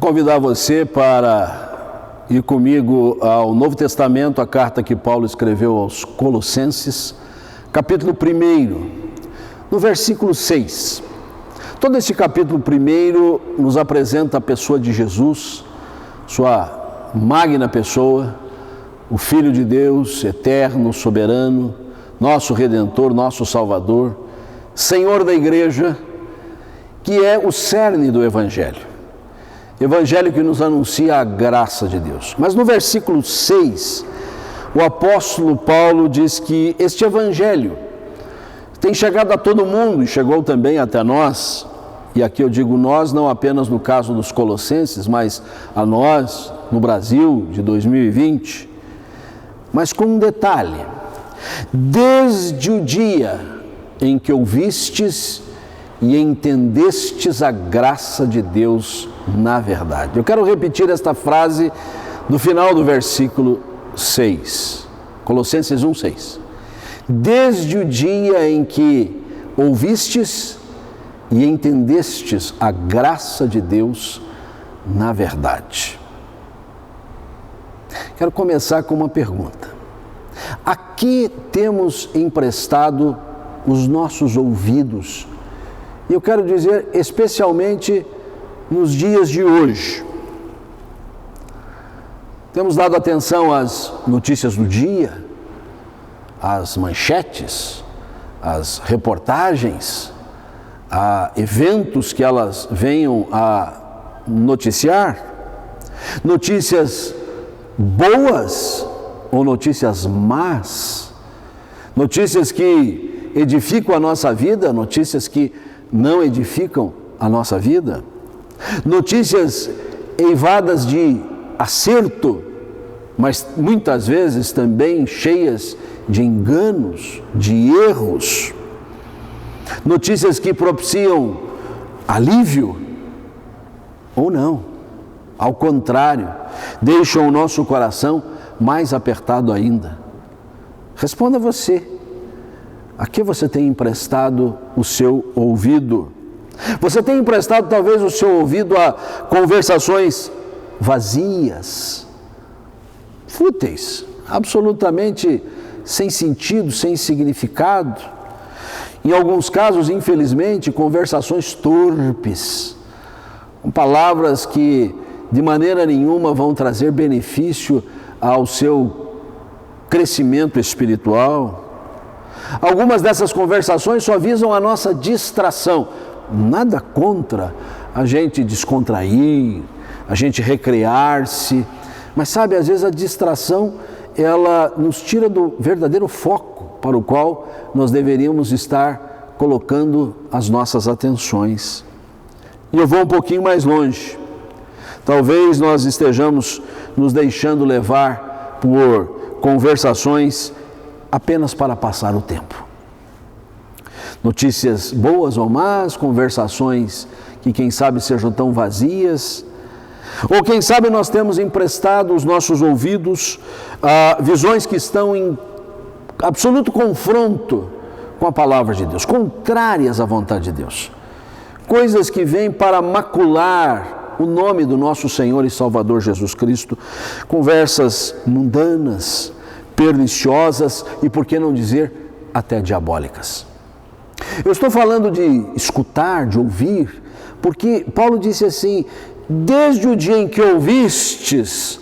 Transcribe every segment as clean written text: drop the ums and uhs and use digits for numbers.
convidar você para ir comigo ao Novo Testamento, a carta que Paulo escreveu aos Colossenses, capítulo 1, no versículo 6. Todo esse capítulo 1 nos apresenta a pessoa de Jesus, sua magna pessoa, o Filho de Deus, eterno, soberano, nosso Redentor, nosso Salvador, Senhor da Igreja, que é o cerne do Evangelho. Evangelho que nos anuncia a graça de Deus. Mas no versículo 6, o apóstolo Paulo diz que este Evangelho tem chegado a todo mundo e chegou também até nós. E aqui eu digo nós, não apenas no caso dos Colossenses, mas a nós, no Brasil de 2020. Mas com um detalhe: desde o dia em que ouvistes e entendestes a graça de Deus na verdade. Eu quero repetir esta frase do final do versículo 6, Colossenses 1:6. Desde o dia em que ouvistes e entendestes a graça de Deus na verdade. Quero começar com uma pergunta. A que temos emprestado os nossos ouvidos? E eu quero dizer especialmente nos dias de hoje. Temos dado atenção às notícias do dia, às manchetes, às reportagens, a eventos que elas venham a noticiar, notícias boas ou notícias más, notícias que edificam a nossa vida, notícias que não edificam a nossa vida, notícias eivadas de acerto, mas muitas vezes também cheias de enganos, de erros, notícias que propiciam alívio ou não, ao contrário, deixam o nosso coração mais apertado ainda. Responda você: a que você tem emprestado o seu ouvido? Você tem emprestado talvez o seu ouvido a conversações vazias, fúteis, absolutamente sem sentido, sem significado. Em alguns casos, infelizmente, conversações torpes, com palavras que de maneira nenhuma vão trazer benefício ao seu crescimento espiritual. Algumas dessas conversações só visam a nossa distração. Nada contra a gente descontrair, a gente recrear-se, mas sabe, às vezes a distração, ela nos tira do verdadeiro foco para o qual nós deveríamos estar colocando as nossas atenções. E eu vou um pouquinho mais longe. Talvez nós estejamos nos deixando levar por conversações apenas para passar o tempo. Notícias boas ou más, conversações que quem sabe sejam tão vazias, ou quem sabe nós temos emprestado os nossos ouvidos a visões que estão em absoluto confronto com a palavra de Deus, contrárias à vontade de Deus. Coisas que vêm para macular o nome do nosso Senhor e Salvador Jesus Cristo, conversas mundanas, perniciosas e, por que não dizer, até diabólicas. Eu estou falando de escutar, de ouvir, porque Paulo disse assim: desde o dia em que ouvistes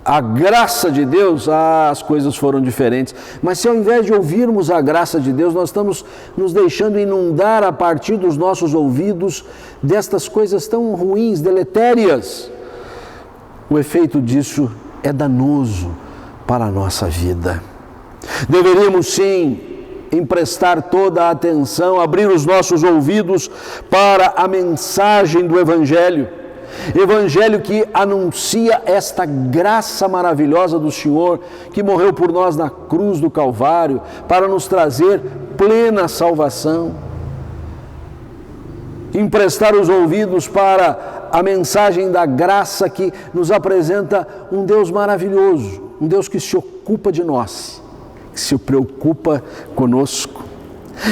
a graça de Deus, as coisas foram diferentes. Mas se ao invés de ouvirmos a graça de Deus, nós estamos nos deixando inundar a partir dos nossos ouvidos destas coisas tão ruins, deletérias, o efeito disso é danoso para a nossa vida. Deveríamos sim emprestar toda a atenção, abrir os nossos ouvidos para a mensagem do Evangelho. Evangelho que anuncia esta graça maravilhosa do Senhor, que morreu por nós na cruz do Calvário, para nos trazer plena salvação. Emprestar os ouvidos para a mensagem da graça que nos apresenta um Deus maravilhoso, um Deus que se ocupa de nós, que se preocupa conosco.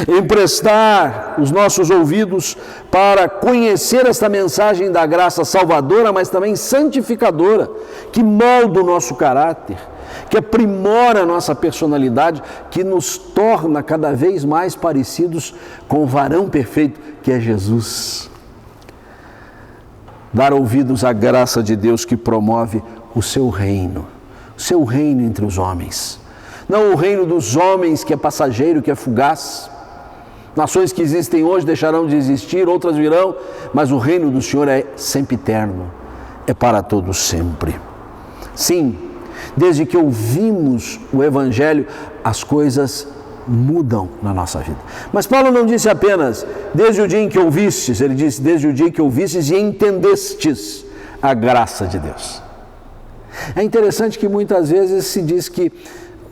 emprestar os nossos ouvidos para conhecer esta mensagem da graça salvadora, mas também santificadora, que molda o nosso caráter, que aprimora a nossa personalidade, que nos torna cada vez mais parecidos com o varão perfeito que é Jesus. Dar ouvidos à graça de Deus que promove o seu reino entre os homens. Não o reino dos homens que é passageiro, que é fugaz. Nações que existem hoje deixarão de existir, outras virão, mas o reino do Senhor é sempre eterno, é para todos sempre. Sim, desde que ouvimos o Evangelho, as coisas mudam na nossa vida. Mas Paulo não disse apenas, desde o dia em que ouvistes, ele disse, desde o dia que ouvistes e entendestes a graça de Deus. É interessante que muitas vezes se diz que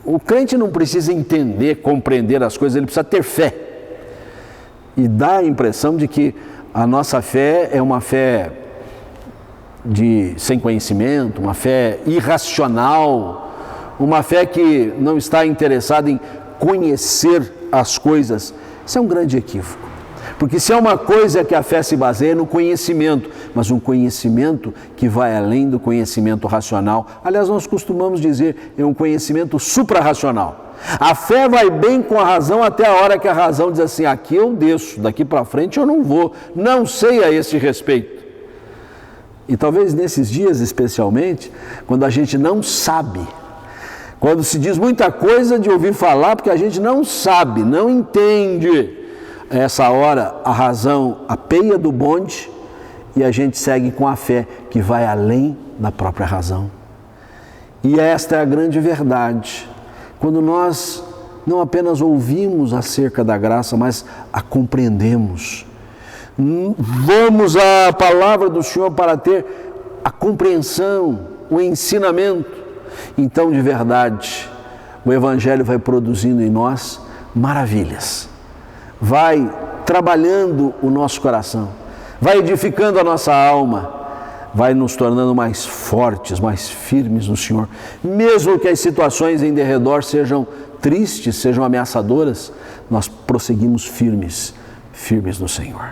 o crente não precisa entender, compreender as coisas, ele precisa ter fé. E dá a impressão de que a nossa fé é uma fé sem conhecimento, uma fé irracional, uma fé que não está interessada em conhecer as coisas. Isso é um grande equívoco. Porque se é uma coisa que a fé se baseia no conhecimento, mas um conhecimento que vai além do conhecimento racional. Aliás, nós costumamos dizer, é um conhecimento suprarracional. A fé vai bem com a razão até a hora que a razão diz assim, aqui eu desço, daqui para frente eu não vou, não sei a esse respeito. E talvez nesses dias especialmente, quando a gente não sabe, quando se diz muita coisa de ouvir falar, porque a gente não sabe, não entende, essa hora a razão apeia do bonde e a gente segue com a fé que vai além da própria razão. E esta é a grande verdade. Quando nós não apenas ouvimos acerca da graça, mas a compreendemos. Vamos à palavra do Senhor para ter a compreensão, o ensinamento. Então, de verdade, o Evangelho vai produzindo em nós maravilhas. Vai trabalhando o nosso coração, vai edificando a nossa alma, vai nos tornando mais fortes, mais firmes no Senhor. Mesmo que as situações em derredor sejam tristes, sejam ameaçadoras, nós prosseguimos firmes no Senhor.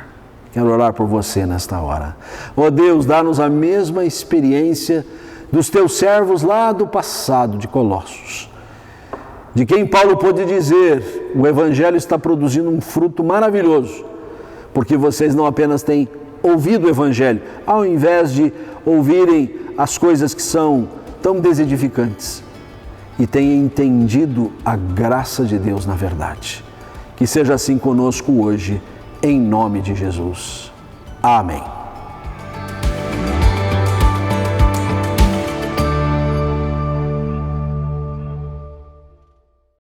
Quero orar por você nesta hora. Ó Deus, dá-nos a mesma experiência dos teus servos lá do passado, de Colossos, de quem Paulo pôde dizer, o Evangelho está produzindo um fruto maravilhoso, porque vocês não apenas têm ouvido o Evangelho, ao invés de ouvirem as coisas que são tão desedificantes, e têm entendido a graça de Deus na verdade. Que seja assim conosco hoje, em nome de Jesus. Amém.